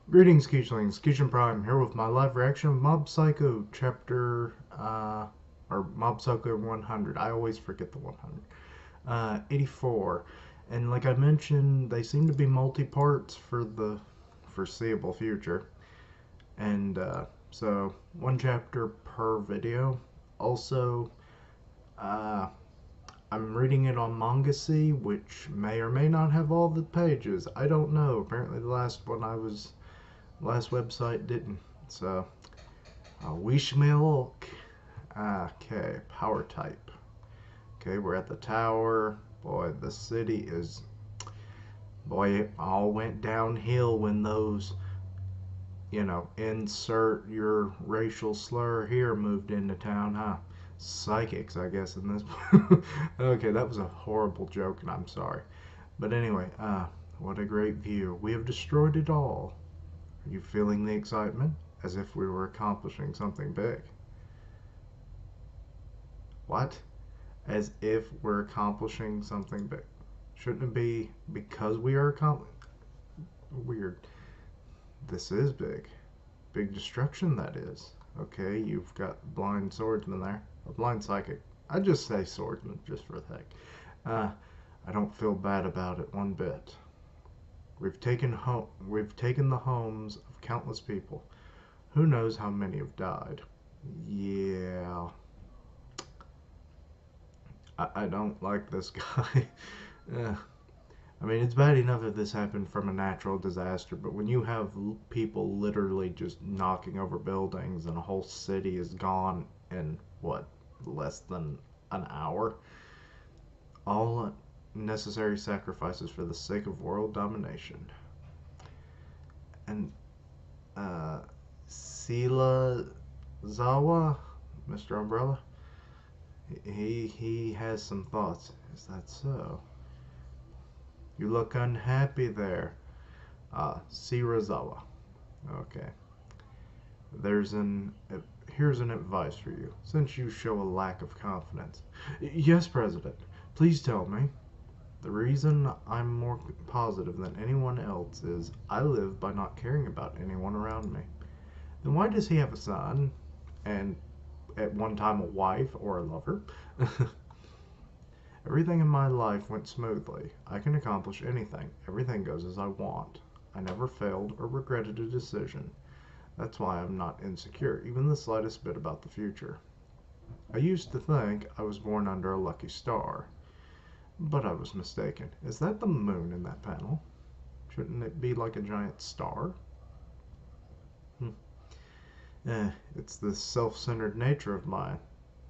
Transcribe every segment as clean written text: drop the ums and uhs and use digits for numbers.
Greetings, Keechlings. Keechin Prime here with my live reaction of Mob Psycho chapter, or Mob Psycho 100. I always forget the 100. 84. And like I mentioned, they seem to be multi-parts for the foreseeable future. And, so, one chapter per video. Also, uh, I'm reading it on Mangasea, which may or may not have all the pages. I don't know. Apparently the last website didn't. So, wish me luck. Okay, power type. Okay, we're at the tower. Boy, the city is. Boy, it all went downhill when those, insert your racial slur here moved into town, huh? Psychics, I guess, in this. Okay, that was a horrible joke, and I'm sorry. But anyway, what a great view. We have destroyed it all. Are you feeling the excitement? As if we were accomplishing something big. What? As if we're accomplishing something big. Shouldn't it be because we are accomplishing? Weird. This is big. Big destruction, that is. Okay, you've got blind swordsman there. Or blind psychic. I'd just say swordsman, just for the heck. Uh, I don't feel bad about it one bit. We've taken the homes of countless people. Who knows how many have died? Yeah. I don't like this guy. I mean, it's bad enough if this happened from a natural disaster, but when you have people literally just knocking over buildings and a whole city is gone in, what, less than an hour? All necessary sacrifices for the sake of world domination. And, uh, Sila Zawa, Mr. Umbrella, he has some thoughts. Is that so? You look unhappy there. Sirazawa. Okay. There's an Here's an advice for you, since you show a lack of confidence. Yes, President. Please tell me. The reason I'm more positive than anyone else is I live by not caring about anyone around me. Then why does he have a son and at one time a wife or a lover? Everything in my life went smoothly. I can accomplish anything. Everything goes as I want. I never failed or regretted a decision. That's why I'm not insecure, even the slightest bit about the future. I used to think I was born under a lucky star, but I was mistaken. Is that the moon in that panel? Shouldn't it be like a giant star? Hmm. It's the self-centered nature of mine.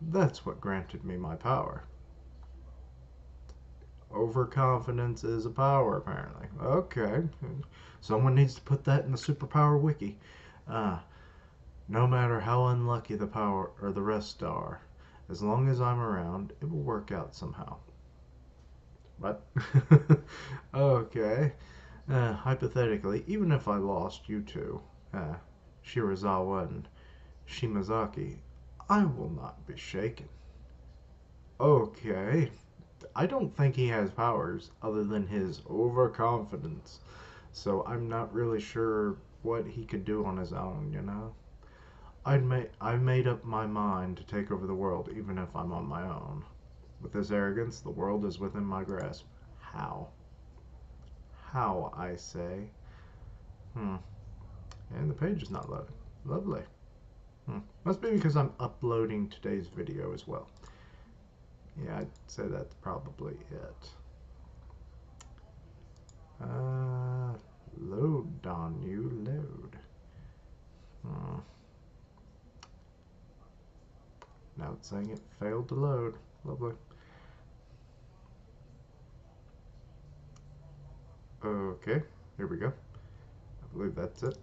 That's what granted me my power. Overconfidence is a power, apparently. Okay. Someone needs to put that in the superpower wiki. Ah, no matter how unlucky the power or the rest are, as long as I'm around, it will work out somehow. What? Okay. Hypothetically, even if I lost you two, Shirazawa and Shimazaki, I will not be shaken. Okay. I don't think he has powers other than his overconfidence. So I'm not really sure what he could do on his own. I've made up my mind to take over the world even if I'm on my own. With this arrogance, the world is within my grasp. How? How, I say. Hmm. And the page is not loading. Lovely. Must be because I'm uploading today's video as well. Yeah, I'd say that's probably it. Load, Don, you load. Now it's saying it failed to load. Lovely. Okay, here we go. I believe that's it.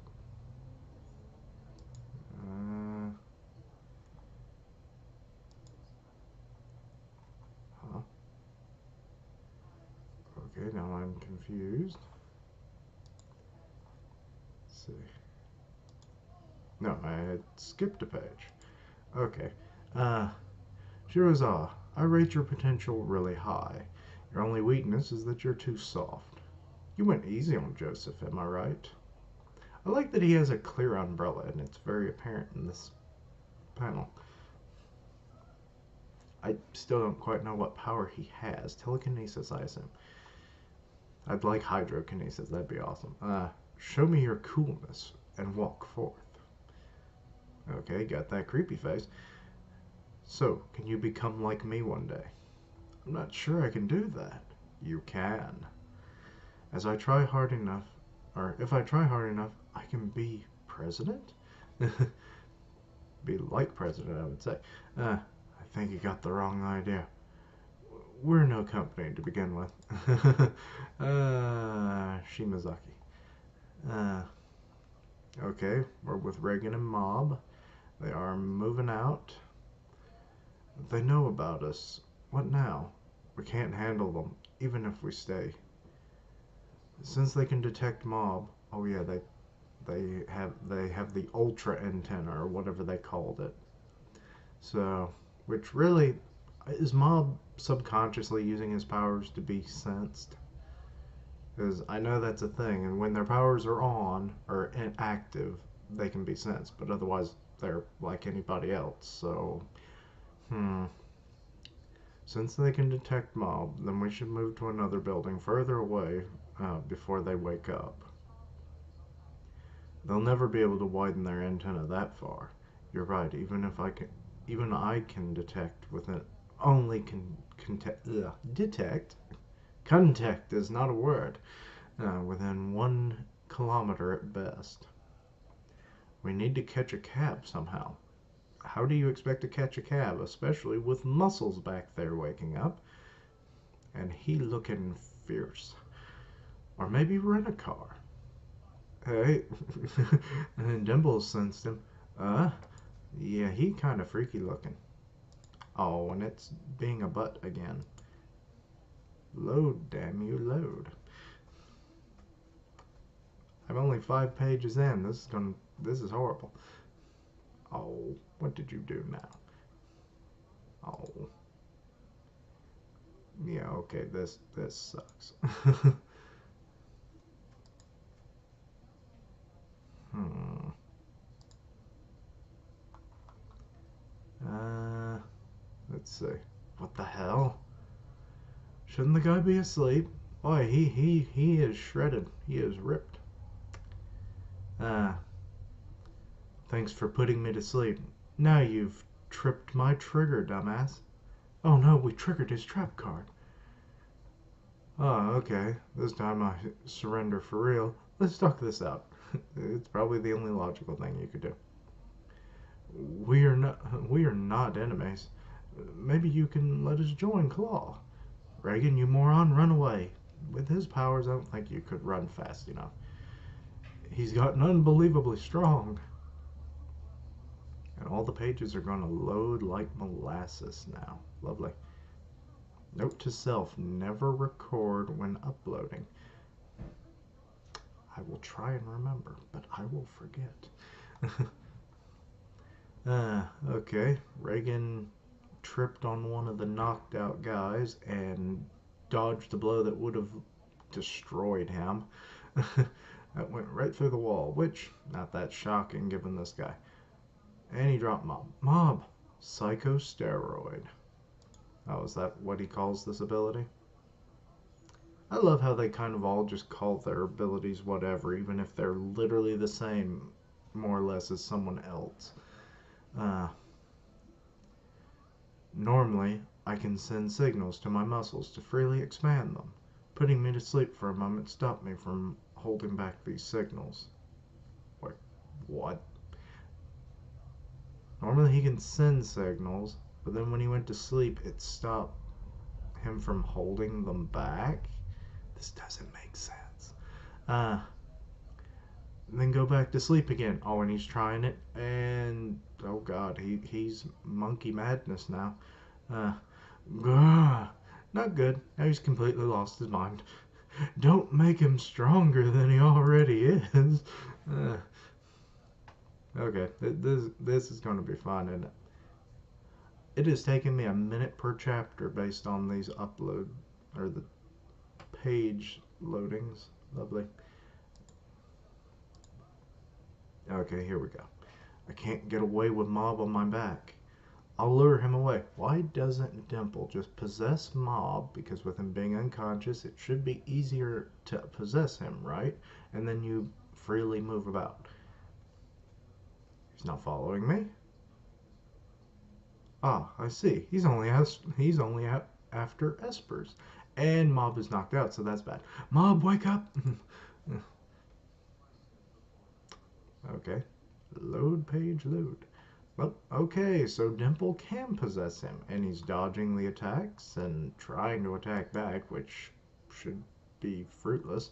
Huh. Okay, now I'm confused. Let's see. No, I had skipped a page. Okay. Shirazawa, I rate your potential really high. Your only weakness is that you're too soft. You went easy on Joseph, am I right? I like that he has a clear umbrella, and it's very apparent in this panel. I still don't quite know what power he has. Telekinesis, I assume. I'd like hydrokinesis. That'd be awesome. Show me your coolness and walk forth. Okay, got that creepy face. So, can you become like me one day? I'm not sure I can do that. You can. As I try hard enough, or if I try hard enough, I can be president? Be like president, I would say. I think you got the wrong idea. We're no company to begin with. Shimazaki. Okay, we're with Reagan and Mob. They are moving out. They know about us. What now? We can't handle them, even if we stay. Since they can detect Mob, oh yeah, they have the ultra antenna or whatever they called it. So, which really is Mob subconsciously using his powers to be sensed? Because I know that's a thing, and when their powers are on or active, they can be sensed, but otherwise they're like anybody else. So, since they can detect Mob, then we should move to another building further away before they wake up. They'll never be able to widen their antenna that far. You're right. Even I can detect with it. Only can detect. Contact is not a word. Within 1 kilometer at best. We need to catch a cab somehow. How do you expect to catch a cab, especially with Muscles back there waking up? And he looking fierce. Or maybe rent a car. Hey. And then Dimples sensed him. Yeah, he kind of freaky looking. Oh, and it's being a butt again. Load, damn you, load. I'm only 5 pages in. This is horrible. Oh, what did you do now? Oh. Yeah, okay, this sucks. hmm. Let's see. What the hell? Shouldn't the guy be asleep? Boy, he is shredded. He is ripped. Thanks for putting me to sleep. Now you've tripped my trigger, dumbass. Oh no, we triggered his trap card. Oh, okay. This time I surrender for real. Let's talk this out. It's probably the only logical thing you could do. We are not enemies. Maybe you can let us join Claw. Reagan, you moron, run away. With his powers, I don't think you could run fast enough. He's gotten unbelievably strong. And all the pages are going to load like molasses now. Lovely. Note to self, never record when uploading. I will try and remember, but I will forget. Okay. Reagan tripped on one of the knocked out guys and dodged a blow that would have destroyed him. That went right through the wall, which, not that shocking given this guy. And he dropped Mob. Mob! Psychosteroid. Oh, is that what he calls this ability? I love how they kind of all just call their abilities whatever, even if they're literally the same, more or less, as someone else. Normally, I can send signals to my muscles to freely expand them. Putting me to sleep for a moment stopped me from holding back these signals. Wait, what? Normally he can send signals, but then when he went to sleep, it stopped him from holding them back? This doesn't make sense. Then go back to sleep again. Oh, and he's trying it, and oh god, he's monkey madness now. Not good. Now he's completely lost his mind. Don't make him stronger than he already is. Okay, this is going to be fun, and it has taken me a minute per chapter based on these upload or the page loadings. Lovely. Okay, here we go. I can't get away with Mob on my back. I'll lure him away. Why doesn't Dimple just possess Mob? Because with him being unconscious, it should be easier to possess him, right? And then you freely move about. He's not following me. Ah, I see. He's only after Espers. And Mob is knocked out, so that's bad. Mob, wake up! Okay. Load page load. Well, okay, so Dimple can possess him, and he's dodging the attacks and trying to attack back, which should be fruitless,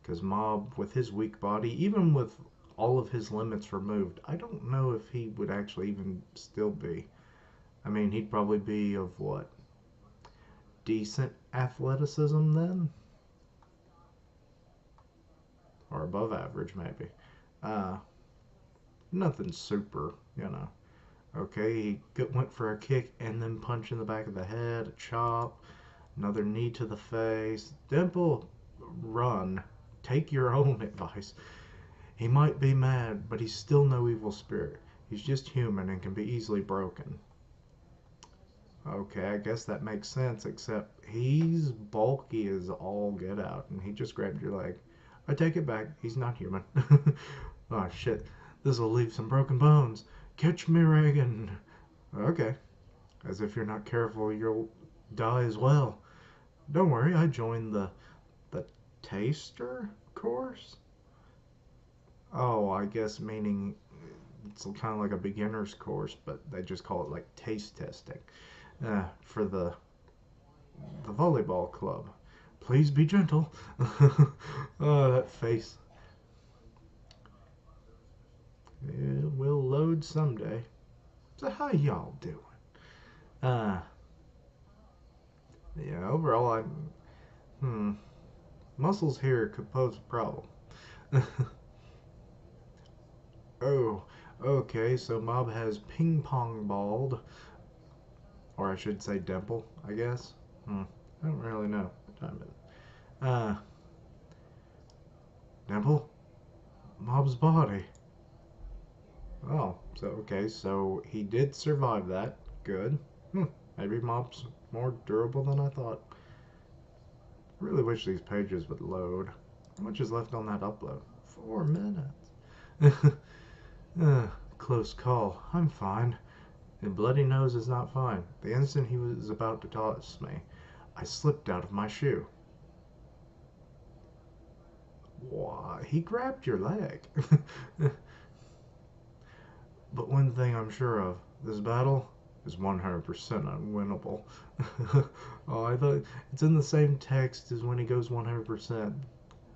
because Mob, with his weak body, even with all of his limits removed, I don't know if he would actually even still be. I mean, he'd probably be of what? Decent athleticism then? Or above average, maybe. Uh, Nothing super, you know. Okay, he went for a kick and then punch in the back of the head, a chop, another knee to the face. Dimple, run. Take your own advice. He might be mad, but he's still no evil spirit. He's just human and can be easily broken. Okay, I guess that makes sense, except he's bulky as all get out, and he just grabbed your leg. I take it back, he's not human. Oh shit, this'll leave some broken bones. Catch me, Reagan. Okay, as if you're not careful, you'll die as well. Don't worry, I joined the taster course. Oh, I guess meaning it's kind of like a beginner's course, but they just call it like taste testing for the volleyball club. Please be gentle. Oh, that face. It will load someday. So how y'all doing? Uh, yeah. Overall, muscles here could pose a problem. Oh, okay. So Mob has ping pong balled, or I should say dimple, I guess. I don't really know what time it is. Dimple, Mob's body. Oh, so okay, so he did survive that. Good. Maybe Mob's more durable than I thought. I really wish these pages would load. How much is left on that upload? 4 minutes. Close call. I'm fine. And Bloody Nose is not fine. The instant he was about to toss me, I slipped out of my shoe. Why? He grabbed your leg. But one thing I'm sure of, this battle is 100% unwinnable. Oh, I thought it's in the same text as when he goes 100%.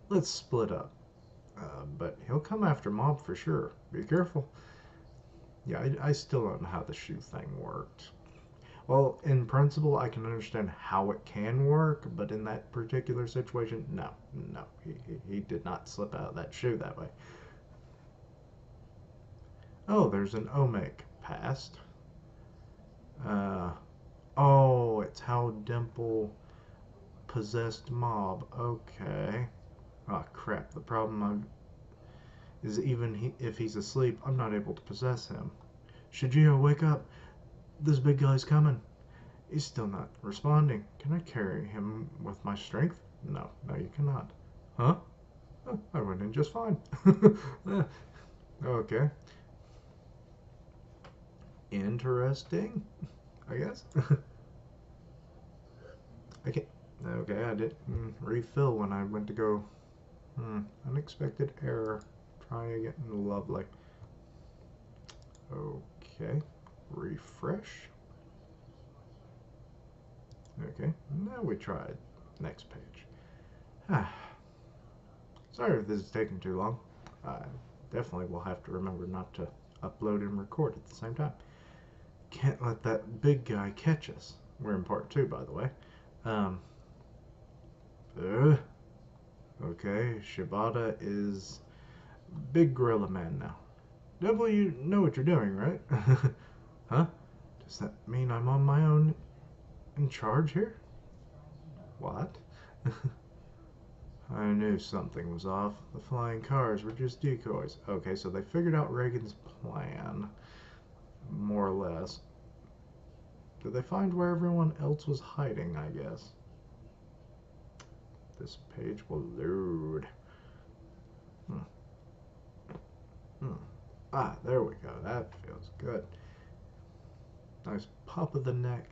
Let's split up. But he'll come after Mob for sure. Be careful. Yeah, I still don't know how the shoe thing worked. Well, in principle, I can understand how it can work, but in that particular situation, no, no, he did not slip out of that shoe that way. Oh, there's an Omake past. Uh, oh, it's how Dimple possessed Mob. Okay. Oh crap! The problem is if he's asleep, I'm not able to possess him. Shijiro, wake up! This big guy's coming. He's still not responding. Can I carry him with my strength? No, no, you cannot. Huh? Oh, I went in just fine. Okay. Interesting, I guess. Okay. Okay, I didn't refill when I went to go. Unexpected error. Try again. Lovely. Okay. Refresh. Okay. Now we try next page. Sorry if this is taking too long. I definitely will have to remember not to upload and record at the same time. Can't let that big guy catch us. We're in part 2, by the way. Okay, Shibata is Big Gorilla Man now. Devil, you know what you're doing, right? Huh? Does that mean I'm on my own in charge here? What? I knew something was off. The flying cars were just decoys. Okay, so they figured out Reagan's plan, more or less. Did they find where everyone else was hiding, I guess? This page will load. Hmm. Hmm. Ah, there we go. That feels good. Nice pop of the neck.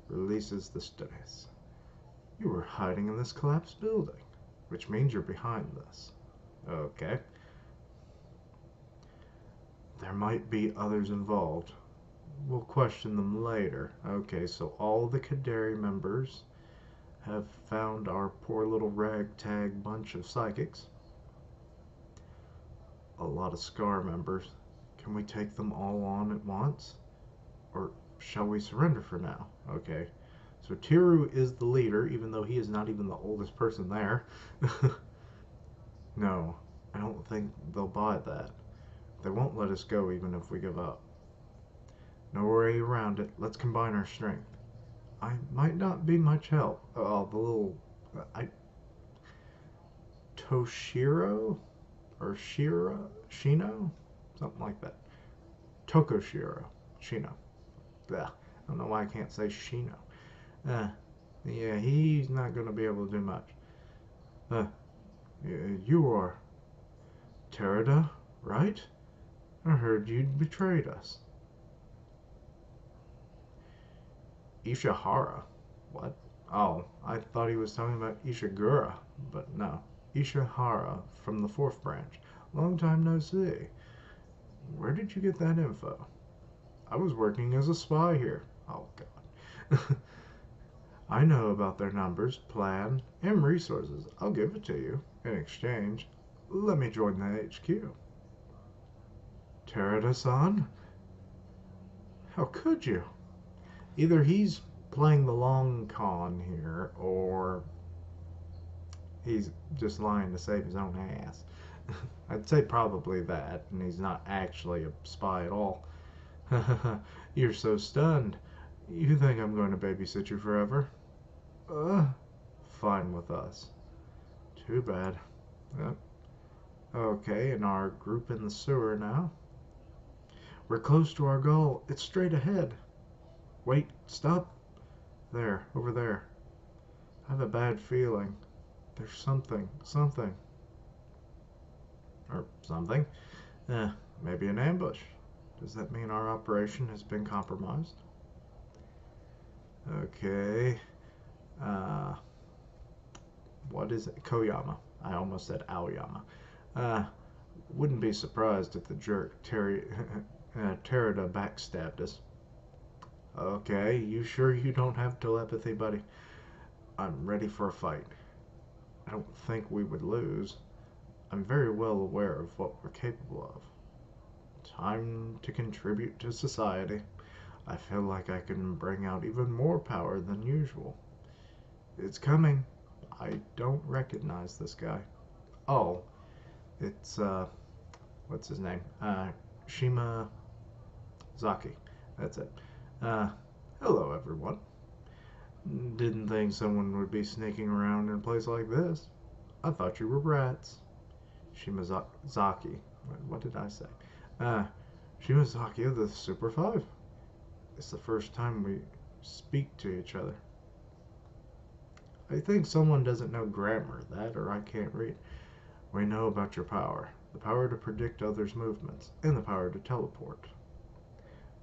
Releases the stress. You were hiding in this collapsed building, which means you're behind this. Okay. There might be others involved. We'll question them later. Okay, so all the Kaderi members have found our poor little ragtag bunch of psychics. A lot of Scar members. Can we take them all on at once? Or shall we surrender for now? Okay. So Tiru is the leader, even though he is not even the oldest person there. No, I don't think they'll buy that. They won't let us go even if we give up. No way around it. Let's combine our strength. I might not be much help. Oh, the little... I... Toshiro? Or Shino? Something like that. Tokoshiro. Shino. Ugh. I don't know why I can't say Shino. Yeah, he's not going to be able to do much. You are Terada, right? I heard you'd betrayed us. Ishihara? What? Oh, I thought he was talking about Ishiguro, but no. Ishihara from the 4th branch. Long time no see. Where did you get that info? I was working as a spy here. Oh, God. I know about their numbers, plan, and resources. I'll give it to you. In exchange, let me join the HQ. Terada-san? How could you? Either he's playing the long con here, or he's just lying to save his own ass. I'd say probably that, and he's not actually a spy at all. You're so stunned. You think I'm going to babysit you forever? Fine with us. Too bad. Yep. Okay, and our group in the sewer now. We're close to our goal. It's straight ahead. Wait, stop. There, over there. I have a bad feeling. There's something. Or something. Maybe an ambush. Does that mean our operation has been compromised? Okay. What is it? Koyama. I almost said Aoyama. Wouldn't be surprised if the jerk Terada backstabbed us. Okay, you sure you don't have telepathy, buddy? I'm ready for a fight. I don't think we would lose. I'm very well aware of what we're capable of. Time to contribute to society. I feel like I can bring out even more power than usual. It's coming. I don't recognize this guy. Oh, it's, what's his name? Shimazaki. That's it. Hello, everyone. Didn't think someone would be sneaking around in a place like this. I thought you were rats. Shimazaki. What did I say? Shimazaki of the Super 5. It's the first time we speak to each other. I think someone doesn't know grammar, that or I can't read. We know about your power. The power to predict others' movements, and the power to teleport.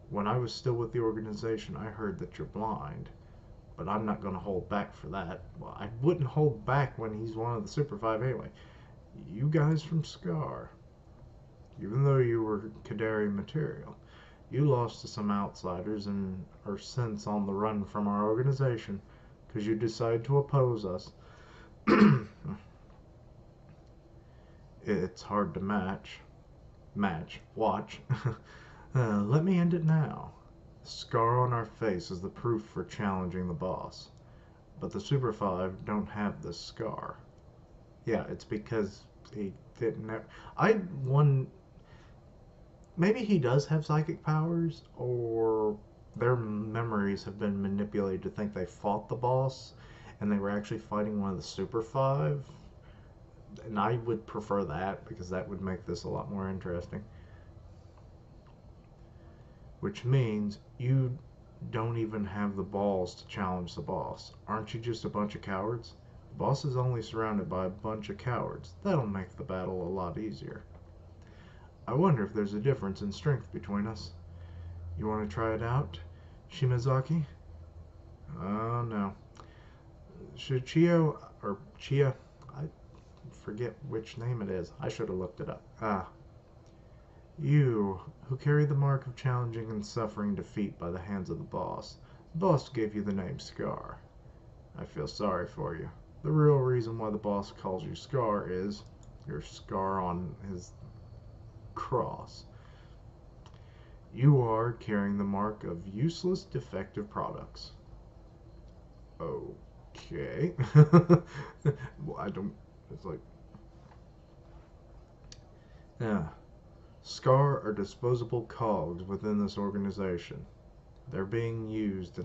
When I was still with the organization, I heard that you're blind. But I'm not going to hold back for that. Well, I wouldn't hold back when he's one of the Super 5 anyway. You guys from Scar, even though you were Kaderi material, you lost to some outsiders and are since on the run from our organization because you decided to oppose us. It's hard to watch. Let me end it now. The scar on our face is the proof for challenging the boss. But the Super 5 don't have this scar. Yeah, it's because he didn't have... Maybe he does have psychic powers, or their memories have been manipulated to think they fought the boss, and they were actually fighting one of the Super Five. And I would prefer that because that would make this a lot more interesting. Which means you don't even have the balls to challenge the boss. Aren't you just a bunch of cowards? The boss is only surrounded by a bunch of cowards. That'll make the battle a lot easier. I wonder if there's a difference in strength between us. You want to try it out, Shimazaki? Oh no. Shichio, or Chia, I forget which name it is. I should have looked it up. You, who carry the mark of challenging and suffering defeat by the hands of the boss. The boss gave you the name Scar. I feel sorry for you. The real reason why the boss calls you Scar is your scar on his cross. You are carrying the mark of useless, defective products. Okay. Well, I don't. It's like. Yeah. Scar are disposable cogs within this organization. They're being used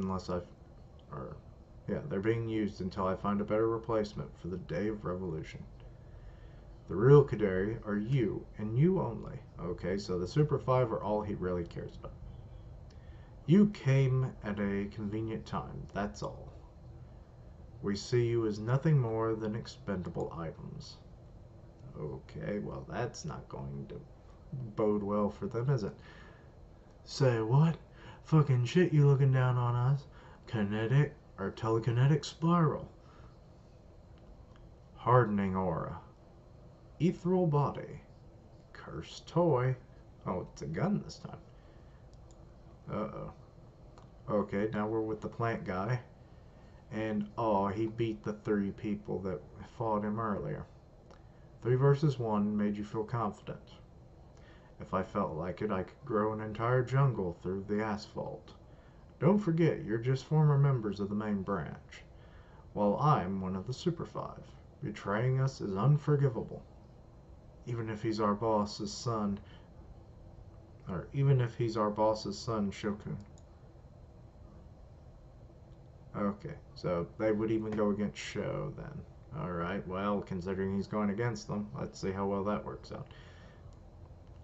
they're being used until I find a better replacement for the day of revolution. The real Kaderi are you, and you only. Okay, so the Super 5 are all he really cares about. You came at a convenient time, that's all. We see you as nothing more than expendable items. Okay, well that's not going to bode well for them, is it? Say what? Fucking shit, you looking down on us? Kinetic or telekinetic spiral. Hardening aura. Ethereal body. Cursed toy. Oh, it's a gun this time. Uh-oh. Okay, now we're with the plant guy. And, oh, he beat the 3 people that fought him earlier. 3 versus 1 made you feel confident. If I felt like it, I could grow an entire jungle through the asphalt. Don't forget, you're just former members of the main branch, while I'm one of the Super 5. Betraying us is unforgivable. Even if he's our boss's son, Shokun. Okay, so they would even go against Sho then. Alright, well, considering he's going against them, let's see how well that works out.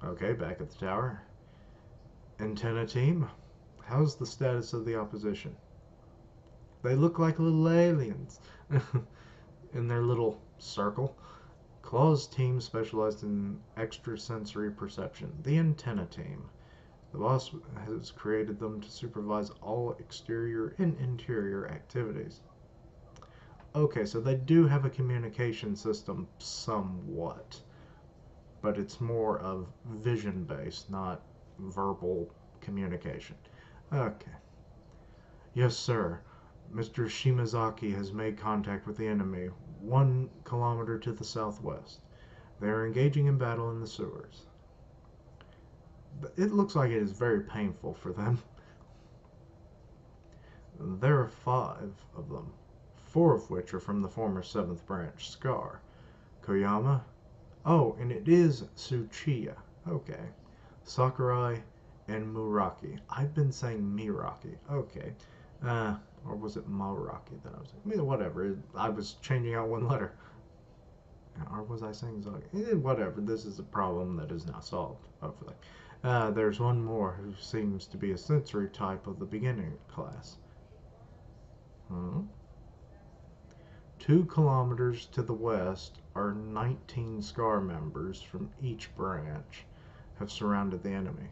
Okay, back at the tower. Antenna team, how's the status of the opposition? They look like little aliens in their little circle. Claw's team specialized in extrasensory perception. The antenna team. The boss has created them to supervise all exterior and interior activities. Okay, so they do have a communication system somewhat, but it's more of vision-based, not verbal communication. Okay. Yes, sir. Mr. Shimazaki has made contact with the enemy 1 kilometer to the southwest. They are engaging in battle in the sewers. It looks like it is very painful for them. There are 5 of them, 4 of which are from the former 7th branch, Scar. Koyama? Oh, and it is Tsuchiya. Okay. Sakurai and Muraki. I've been saying Miraki. Okay. Or was it Mauraki that I was saying? Whatever. I was changing out 1 letter. Or was I saying Zaki? Whatever. This is a problem that is now solved, hopefully. There's 1 more who seems to be a sensory type of the beginning class. 2 kilometers to the west are 19 Scar members from each branch have surrounded the enemy.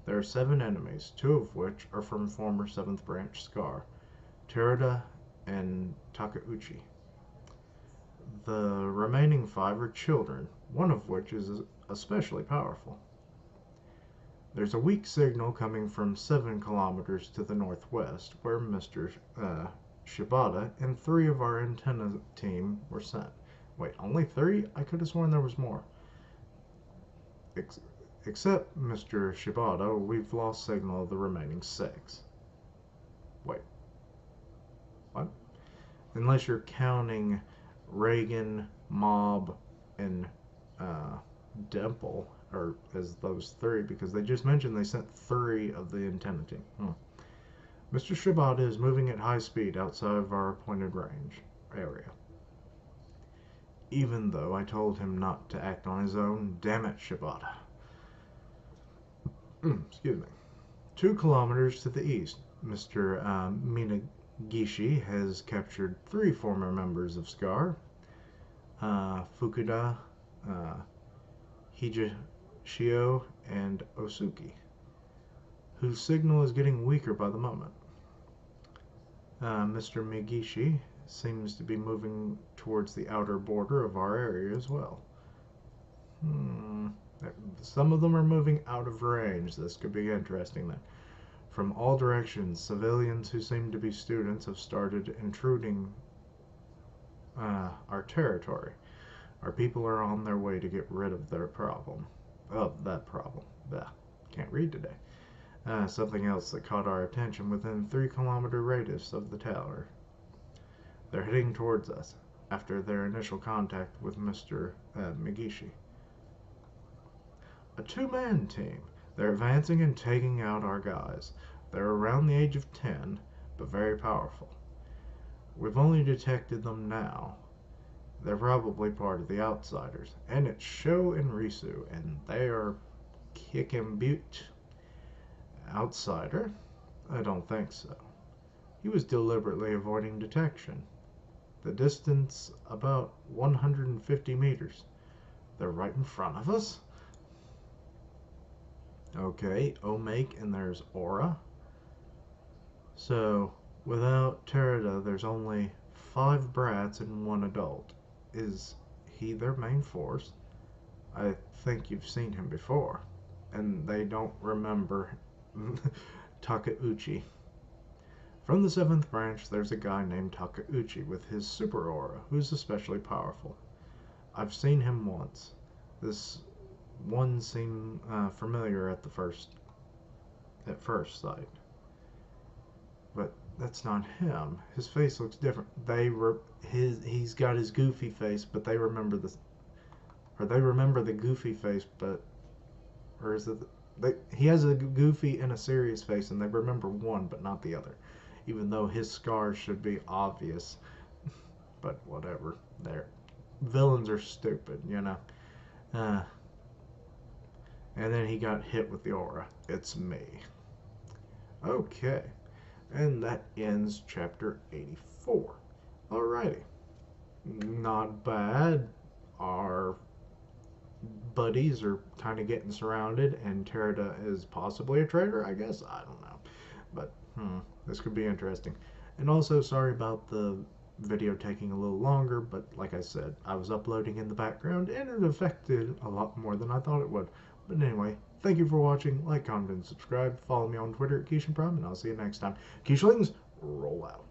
There are 7 enemies, 2 of which are from former 7th branch Scar, Terada and Takeuchi. The remaining 5 are children, 1 of which is especially powerful. There's a weak signal coming from 7 kilometers to the northwest, where Mr. Shibata and 3 of our antenna team were sent. Wait, only 3? I could have sworn there was more. Except Mr. Shibata, we've lost signal of the remaining 6. Wait. What? Unless you're counting Reagan, Mob, and Dimple, or as those 3, because they just mentioned they sent 3 of the antenna team. Mr. Shibata is moving at high speed outside of our appointed range area. Even though I told him not to act on his own, damn it, Shibata. Excuse me. 2 kilometers to the east, Mr. Minagishi has captured 3 former members of SCAR, Fukuda, Higashio, and Osuki, whose signal is getting weaker by the moment. Mr. Migishi seems to be moving towards the outer border of our area as well. Some of them are moving out of range. This could be interesting then. From all directions, civilians who seem to be students have started intruding our territory. Our people are on their way to get rid of their problem. Of that problem. Bah, can't read today. Something else that caught our attention within 3 kilometer radius of the tower. They're heading towards us after their initial contact with Mr. Migishi. A 2-man team. They're advancing and taking out our guys. They're around the age of 10, but very powerful. We've only detected them now. They're probably part of the outsiders. And it's Sho and Risu, and they are kicking butt. Outsider? I don't think so. He was deliberately avoiding detection. The distance about 150 meters. They're right in front of us? Okay, Omake, and there's Aura. So, without Terada, there's only 5 brats and 1 adult. Is he their main force? I think you've seen him before. And they don't remember Takeuchi. From the 7th branch, there's a guy named Takeuchi with his super aura, who's especially powerful. I've seen him once. This one seemed familiar at first sight, but that's not him. His face looks different. He's got his goofy face, but they remember the goofy face, but or is it he has a goofy and a serious face, and they remember one but not the other, even though his scars should be obvious. But whatever. Villains are stupid, you know. And then he got hit with the aura. It's me. Okay. And that ends chapter 84. Alrighty. Not bad. Our buddies are kind of getting surrounded, and Terada is possibly a traitor, I guess. I don't know. But, this could be interesting. And also, sorry about the video taking a little longer, but like I said, I was uploading in the background, and it affected a lot more than I thought it would. But anyway, thank you for watching. Like, comment, and subscribe. Follow me on Twitter at Keishan Prime, and I'll see you next time. Keishlings, roll out.